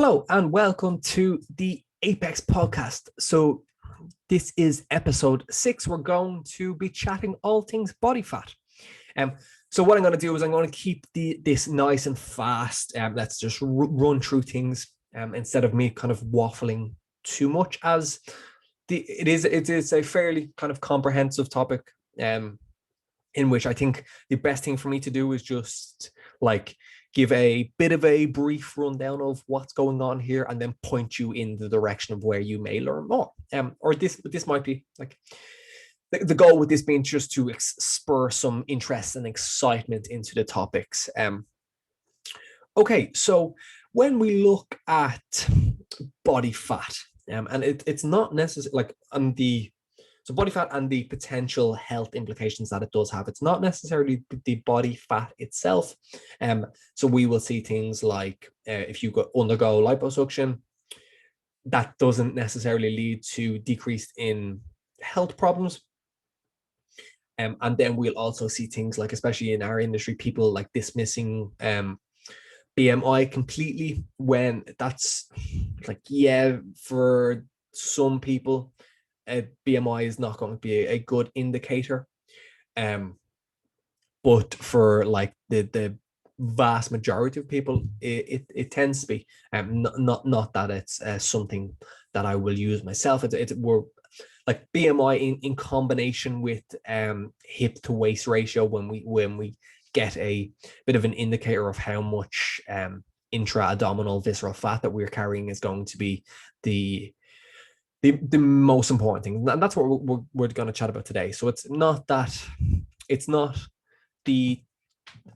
Hello and welcome to the Apex podcast. So this is episode 6. We're going to be chatting all things body fat. So what I'm going to do is I'm going to keep this nice and fast. Let's just run through things instead of me kind of waffling too much, as it is a fairly kind of comprehensive topic in which I think the best thing for me to do is just like give a bit of a brief rundown of what's going on here and then point you in the direction of where you may learn more. Or this might be like the goal with this being just to spur some interest and excitement into the topics. Okay, so when we look at body fat, and it's not necessarily like on the so body fat and the potential health implications that it does have. It's not necessarily the body fat itself. So we will see things like if you undergo liposuction, that doesn't necessarily lead to decrease in health problems. And then we'll also see things like, especially in our industry, people like dismissing BMI completely, when that's like, yeah, for some people, BMI is not going to be a good indicator, but for like the vast majority of people, it tends to be. Not that it's something that I will use myself. We're like BMI in combination with hip to waist ratio, when we get a bit of an indicator of how much intra-abdominal visceral fat that we're carrying, is going to be the most important thing, and that's what we're going to chat about today. So it's not the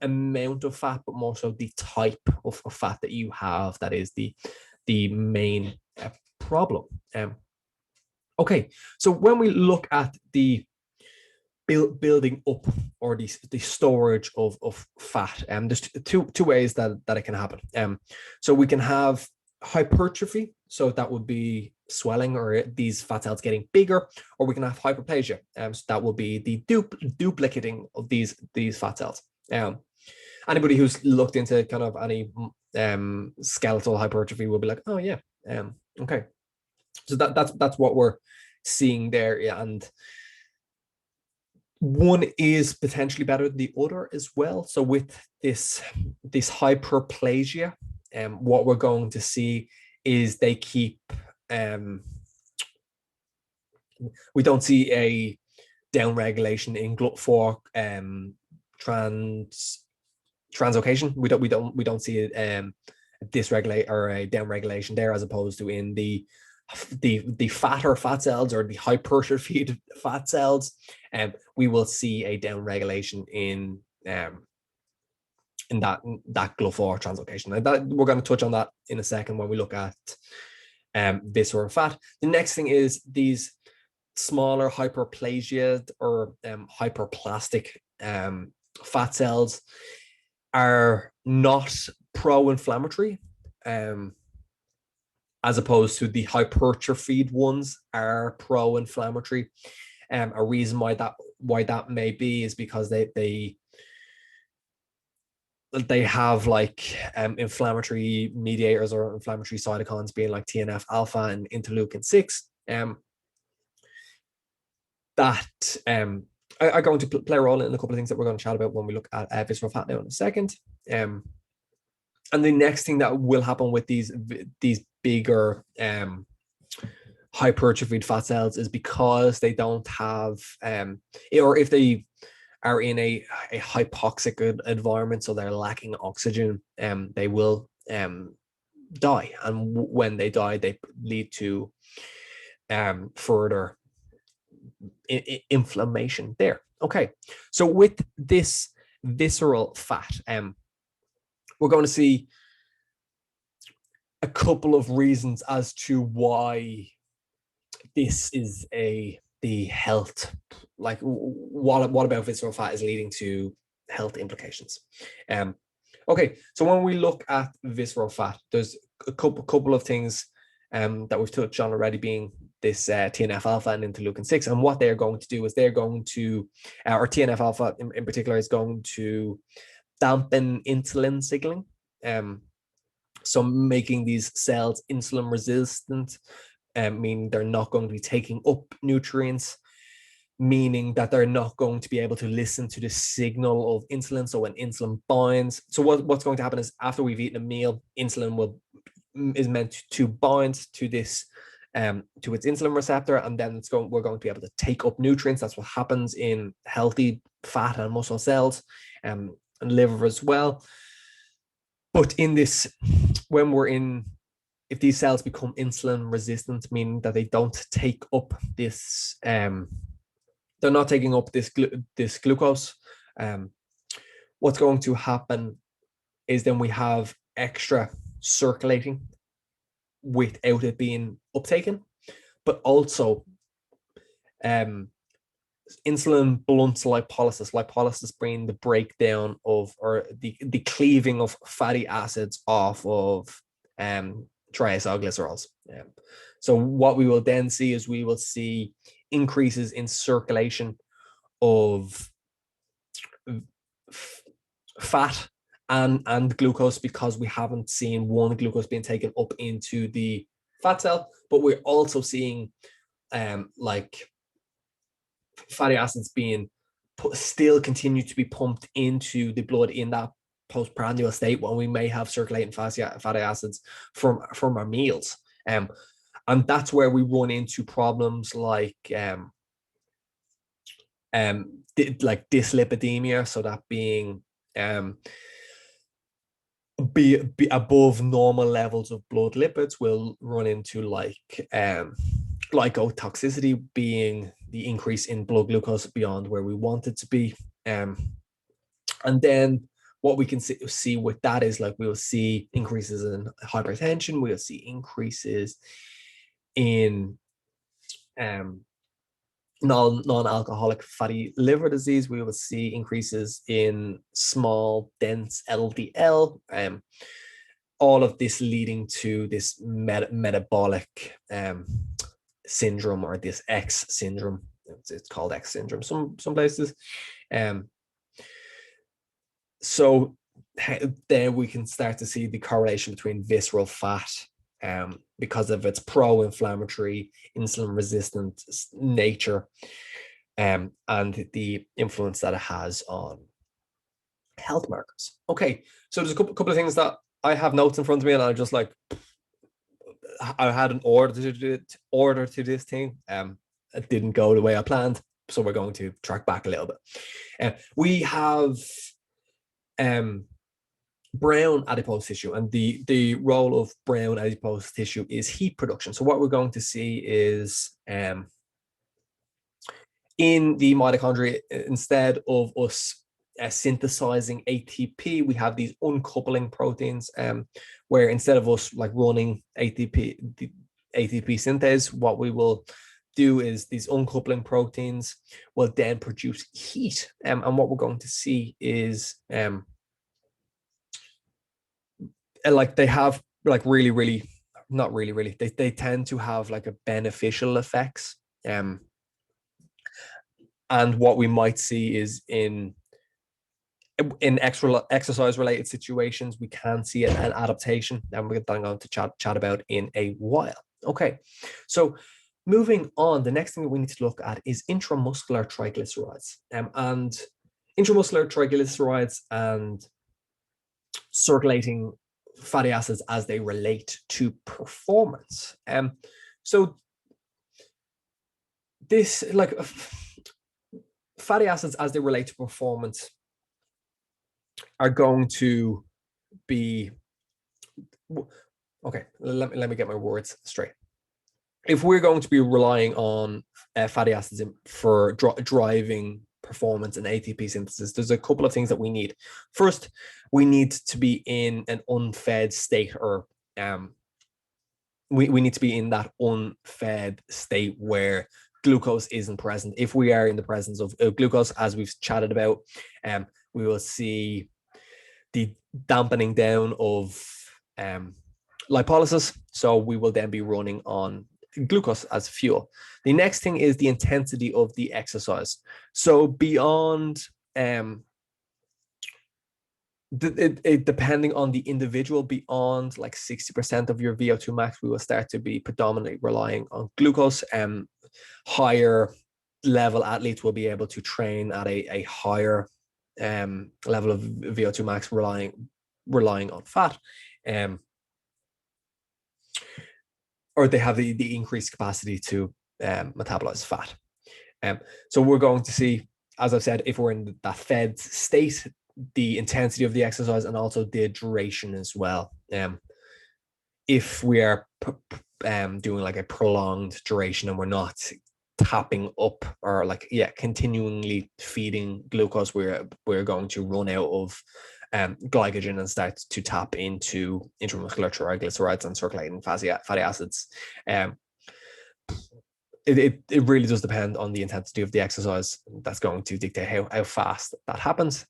amount of fat, but more so the type of fat that you have that is the main problem. Okay, so when we look at the building up or the storage of fat, there's two ways that it can happen. So we can have hypertrophy, so that would be swelling or these fat cells getting bigger, or we can have hyperplasia, so that will be the duplicating of these fat cells. Anybody who's looked into kind of any skeletal hypertrophy will be like, oh yeah, okay, so that's what we're seeing there. Yeah, and one is potentially better than the other as well. So with this hyperplasia, what we're going to see is they keep we don't see a downregulation in GLUT4 translocation. We don't see a dysregulate or a downregulation there, as opposed to in the fatter fat cells or the hypertrophied fat cells. We will see a downregulation in that GLUT4 translocation. And that we're going to touch on that in a second when we look at visceral fat. The next thing is these smaller hyperplasia or hyperplastic fat cells are not pro-inflammatory, as opposed to the hypertrophied ones are pro-inflammatory. A reason why that may be is because they have like inflammatory mediators or inflammatory cytokines, being like TNF alpha and interleukin 6, that are going to play a role in a couple of things that we're going to chat about when we look at visceral fat now in a second. And the next thing that will happen with these bigger hypertrophied fat cells is, because they don't have or if they are in a hypoxic environment, so they're lacking oxygen, they will die, and when they die, they lead to further inflammation there. Okay, so with this visceral fat, we're going to see a couple of reasons as to why this is the health, like what about visceral fat is leading to health implications. Okay, so when we look at visceral fat, there's a couple of things that we've touched on already, being this TNF alpha and interleukin 6, and what they're going to do is they're going to, or TNF alpha in particular, is going to dampen insulin signaling. So making these cells insulin resistant, meaning they're not going to be taking up nutrients, meaning that they're not going to be able to listen to the signal of insulin. So when insulin binds, so what's going to happen is after we've eaten a meal, insulin is meant to bind to this to its insulin receptor, and then we're going to be able to take up nutrients. That's what happens in healthy fat and muscle cells, and liver as well. But in this, if these cells become insulin resistant, meaning that they don't take up this, they're not taking up this glucose, what's going to happen is then we have extra circulating without it being uptaken, but also insulin blunts lipolysis being the breakdown of, or the cleaving of fatty acids off of triacylglycerols. So what we will then see is we will see increases in circulation of fat and glucose, because we haven't seen one glucose being taken up into the fat cell, but we're also seeing like fatty acids being still continue to be pumped into the blood in that postprandial state, when we may have circulating fatty acids from our meals, and that's where we run into problems like dyslipidemia, so that being be above normal levels of blood lipids. Will run into like glycotoxicity, being the increase in blood glucose beyond where we want it to be, and then what we can see with that is like we will see increases in hypertension, we will see increases in non-alcoholic fatty liver disease, we will see increases in small dense LDL, all of this leading to this metabolic syndrome, or this X syndrome. It's called X syndrome some places. So then we can start to see the correlation between visceral fat, because of its pro-inflammatory, insulin-resistant nature, and the influence that it has on health markers. Okay, so there's a couple of things that I have notes in front of me, and I just like, I had an order to this thing. It didn't go the way I planned, so we're going to track back a little bit. We have brown adipose tissue, and the role of brown adipose tissue is heat production. So what we're going to see is in the mitochondria, instead of us synthesizing ATP, we have these uncoupling proteins, where instead of us like running the ATP synthase, what we will do is these uncoupling proteins will then produce heat, and what we're going to see is like they have like really not really they tend to have like a beneficial effects, and what we might see is in exercise related situations we can see an adaptation, and we're going to chat about in a while. Okay, so moving on, the next thing that we need to look at is intramuscular triglycerides, and intramuscular triglycerides and circulating fatty acids as they relate to performance. So this, like, fatty acids as they relate to performance are going to be, okay, let me get my words straight. If we're going to be relying on fatty acids for driving performance and ATP synthesis, there's a couple of things that we need. First, we need to be in an unfed state, or we need to be in that unfed state where glucose isn't present. If we are in the presence of glucose, as we've chatted about, we will see the dampening down of lipolysis, so we will then be running on glucose as fuel. The next thing is the intensity of the exercise. So beyond depending on the individual, beyond like 60% of your VO2 max, we will start to be predominantly relying on glucose. Higher level athletes will be able to train at a higher level of VO2 max, relying on fat, or they have the increased capacity to metabolize fat. So we're going to see, as I've said, if we're in that fed state, the intensity of the exercise and also the duration as well. If we are doing like a prolonged duration and we're not tapping up or continually feeding glucose, we're going to run out of glycogen and start to tap into intramuscular triglycerides and circulating fatty acids. It really does depend on the intensity of the exercise. That's going to dictate how fast that happens.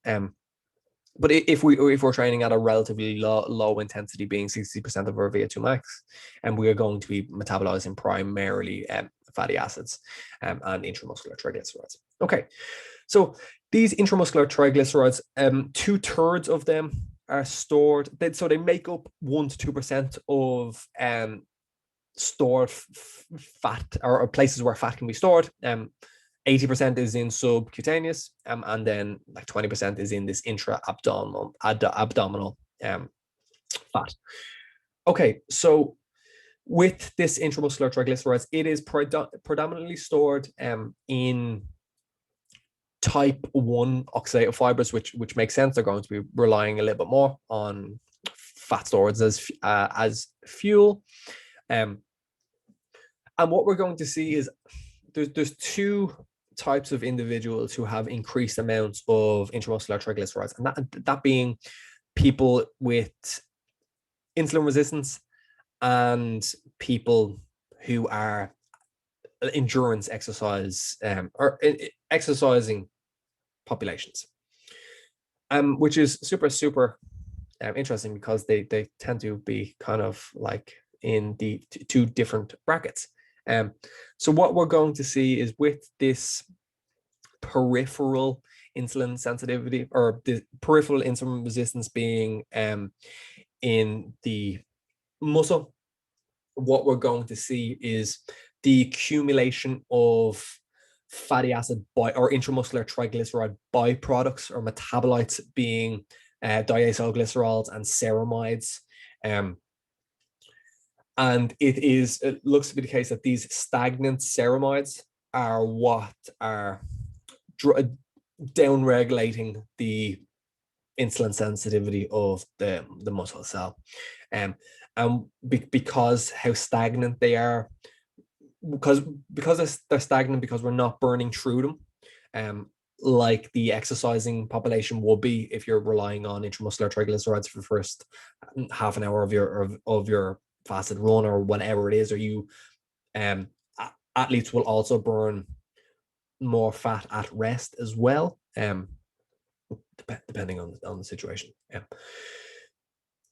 But if we're training at a relatively low intensity, being 60% of our VO2 max, and we are going to be metabolizing primarily fatty acids and intramuscular triglycerides. Okay, so these intramuscular triglycerides, 2/3 of them are stored. So they make up 1 to 2% of stored fat, or places where fat can be stored. 80% is in subcutaneous, and then like 20% is in this intra-abdominal fat. Okay, so with this intramuscular triglycerides, it is predominantly stored in type 1 oxidative fibers, which makes sense. They're going to be relying a little bit more on fat storage as fuel. And what we're going to see is there's two types of individuals who have increased amounts of intramuscular triglycerides, and that being people with insulin resistance and people who are endurance exercise or exercising populations, which is super interesting, because they tend to be kind of like in the two different brackets. So what we're going to see is, with this peripheral insulin sensitivity, or the peripheral insulin resistance being in the muscle, what we're going to see is the accumulation of fatty acid or intramuscular triglyceride byproducts or metabolites, being diacylglycerols and ceramides. And it looks to be the case that these stagnant ceramides are what are down-regulating the insulin sensitivity of the muscle cell. And because how stagnant they are, because they're stagnant, because we're not burning through them, like the exercising population will be if you're relying on intramuscular triglycerides for the first half an hour of your fasted run or whatever it is, or you athletes will also burn more fat at rest as well, depending on the situation.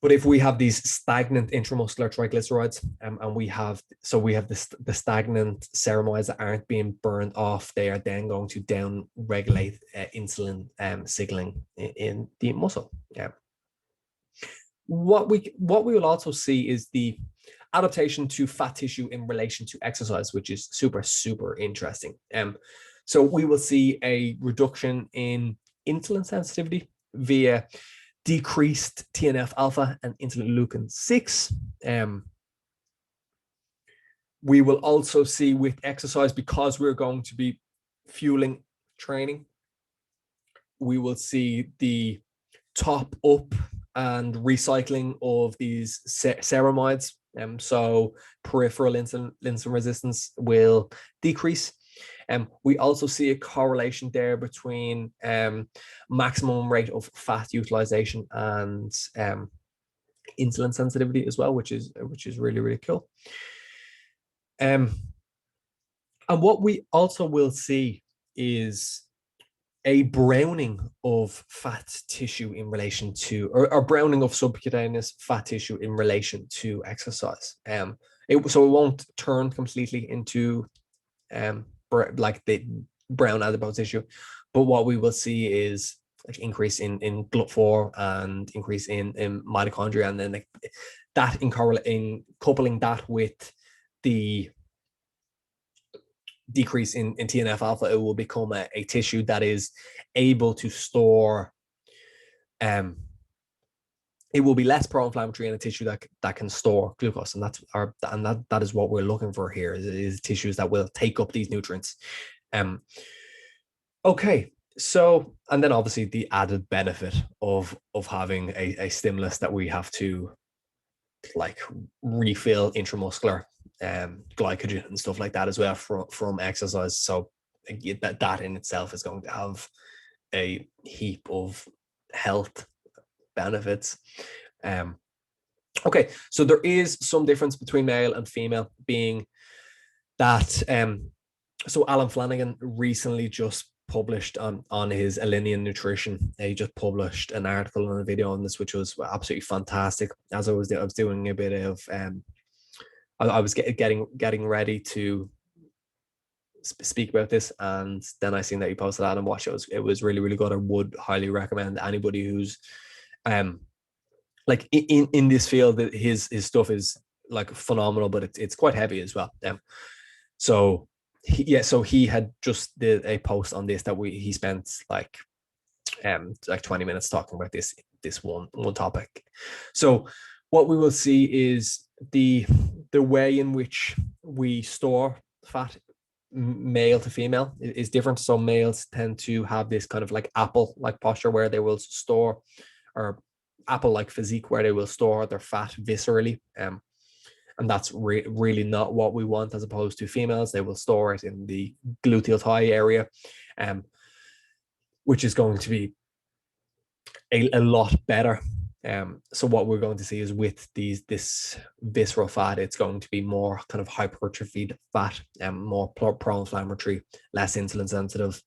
But if we have these stagnant intramuscular triglycerides, and we have the stagnant ceramides that aren't being burned off, they are then going to down regulate insulin signaling in the muscle. What we will also see is the adaptation to fat tissue in relation to exercise, which is super interesting. So we will see a reduction in insulin sensitivity via decreased TNF alpha and interleukin 6. We will also see with exercise, because we're going to be fueling training, we will see the top up and recycling of these ceramides. So peripheral insulin resistance will decrease. We also see a correlation there between maximum rate of fat utilization and insulin sensitivity as well, which is really cool. And what we also will see is a browning of fat tissue in relation to, or browning of subcutaneous fat tissue in relation to exercise. So it won't turn completely into like the brown adipose tissue, but what we will see is like increase in GLUT4 and increase in mitochondria, and then like that in coupling that with the decrease in TNF alpha, it will become a tissue that is able to store it will be less pro-inflammatory in a tissue that can store glucose, and that is what we're looking for here, is tissues that will take up these nutrients. Okay, so, and then obviously the added benefit of having a stimulus that we have to like refill intramuscular glycogen and stuff like that as well from exercise. So that in itself is going to have a heap of health benefits. Okay, so there is some difference between male and female, being that so Alan Flanagan recently just published on his Alignian Nutrition. He just published an article and a video on this, which was absolutely fantastic. As I was doing a bit of I was getting ready to speak about this, and then I seen that he posted that and watched it. It was really, really good. I would highly recommend anybody who's like in this field, that his stuff is like phenomenal, but it's quite heavy as well. So he had just did a post on this that he spent like 20 minutes talking about this one topic. So what we will see is the way in which we store fat, male to female, is different. So males tend to have this kind of like apple like posture, where they will store, or apple like physique, where they will store their fat viscerally, and that's really not what we want. As opposed to females, they will store it in the gluteal thigh area, which is going to be a lot better. So what we're going to see is with this visceral fat, it's going to be more kind of hypertrophied fat, more pro-inflammatory, less insulin sensitive.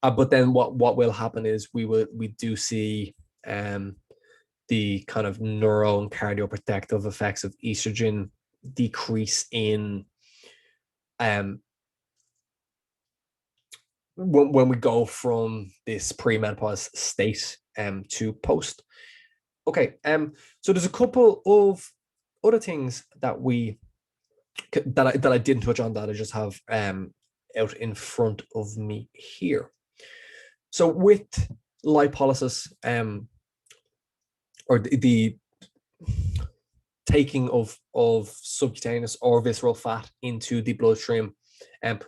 But then what will happen is we do see the kind of neuro and cardioprotective effects of estrogen decrease in when we go from this premenopause state to post. Okay, so there's a couple of other things that I didn't touch on, that I just have out in front of me here. So with lipolysis, or the taking of subcutaneous or visceral fat into the bloodstream,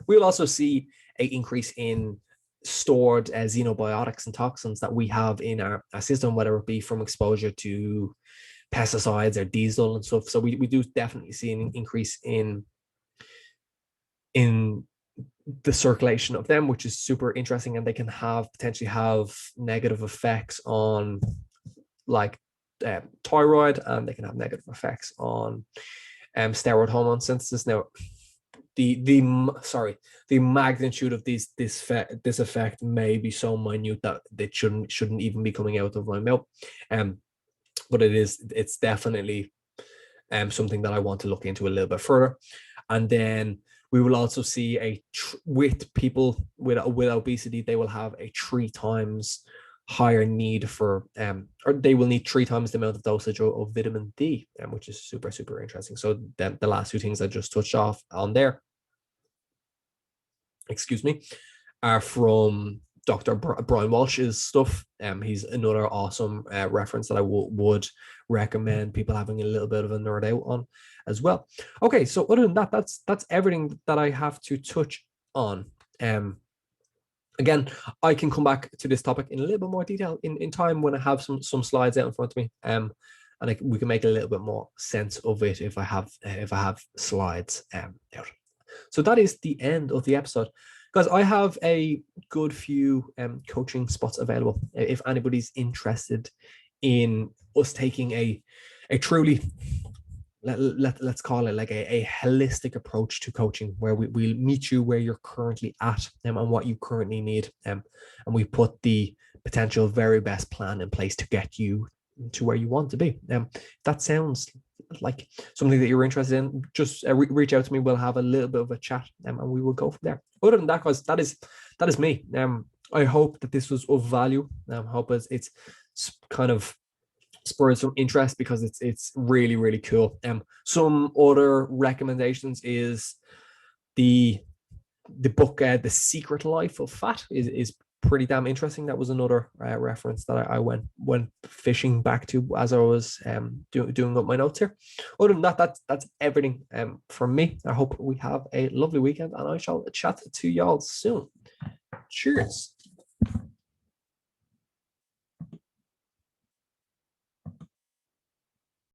we'll also see an increase in stored xenobiotics and toxins that we have in our system, whether it be from exposure to pesticides or diesel and stuff. So we do definitely see an increase in the circulation of them, which is super interesting, and they can potentially have negative effects on like thyroid, and they can have negative effects on steroid hormone synthesis. Now, the magnitude of this effect may be so minute that it shouldn't even be coming out of my mouth, but it's definitely something that I want to look into a little bit further. And then we will also see with people with obesity, they will have a 3 times higher need for or they will need 3 times the amount of dosage of vitamin D, which is super, super interesting. So then the last 2 things I just touched on there, are from Dr. Brian Walsh's stuff. He's another awesome reference that I would recommend people having a little bit of a nerd out on as well. Okay, so other than that, that's everything that I have to touch on. Again, I can come back to this topic in a little bit more detail in time when I have some slides out in front of me, and we can make a little bit more sense of it if I have slides out. So that is the end of the episode, guys. I have a good few coaching spots available if anybody's interested in us taking a truly, let's call it like a holistic approach to coaching, where we'll meet you where you're currently at and what you currently need, and we put the potential very best plan in place to get you to where you want to be. That sounds like something that you're interested in, just reach out to me. We'll have a little bit of a chat, and we will go from there. Other than that, guys, that is me. I hope that this was of value. I hope it's kind of spurred some interest, because it's really, really cool. Some other recommendations is the book, The Secret Life of Fat, is pretty damn interesting. That was another reference that I went fishing back to as I was doing up my notes here. Other than that, that's everything from me. I hope we have a lovely weekend, and I shall chat to y'all soon. Cheers.